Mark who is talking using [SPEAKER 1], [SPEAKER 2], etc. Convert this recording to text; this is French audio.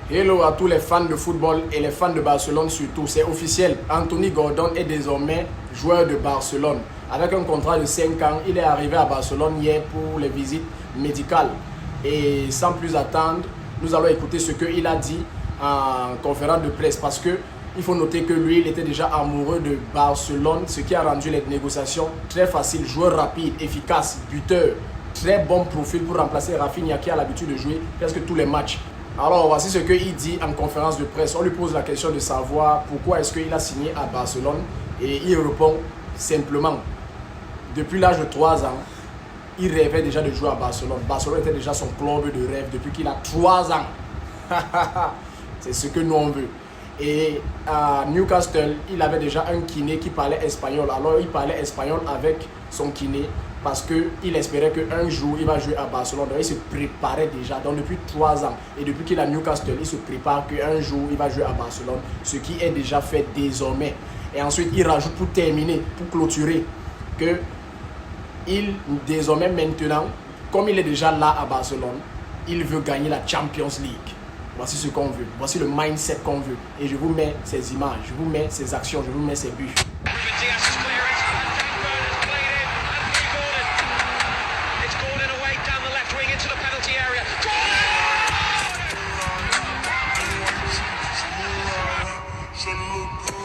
[SPEAKER 1] Hello à tous les fans de football et les fans de Barcelone surtout. C'est officiel, Anthony Gordon est désormais joueur de Barcelone. Avec un contrat de 5 ans, il est arrivé à Barcelone hier pour les visites médicales. Et sans plus attendre, nous allons écouter ce qu'il a dit en conférence de presse. Parce que il faut noter que lui, il était déjà amoureux de Barcelone, ce qui a rendu les négociations très faciles. Joueur rapide, efficace, buteur, très bon profil pour remplacer Rafinha qui a l'habitude de jouer presque tous les matchs. Alors voici ce qu'il dit en conférence de presse. On lui pose la question de savoir pourquoi est-ce qu'il a signé à Barcelone. Et il répond simplement, depuis l'âge de 3 ans, il rêvait déjà de jouer à Barcelone. Barcelone était déjà son club de rêve depuis qu'il a 3 ans. C'est ce que nous on veut. Et à Newcastle, il avait déjà un kiné qui parlait espagnol. Alors il parlait espagnol avec son kiné parce qu'il espérait qu'un jour il va jouer à Barcelone. Donc il se préparait déjà. Donc depuis 3 ans. Et depuis qu'il est à Newcastle, il se prépare qu'un jour il va jouer à Barcelone. Ce qui est déjà fait désormais. Et ensuite il rajoute pour terminer, pour clôturer, que désormais maintenant, comme il est déjà là à Barcelone, il veut gagner la Champions League. Voici ce qu'on veut, voici le mindset qu'on veut. Et je vous mets ces images, je vous mets ces actions, je vous mets ces buts.
[SPEAKER 2] Shut up.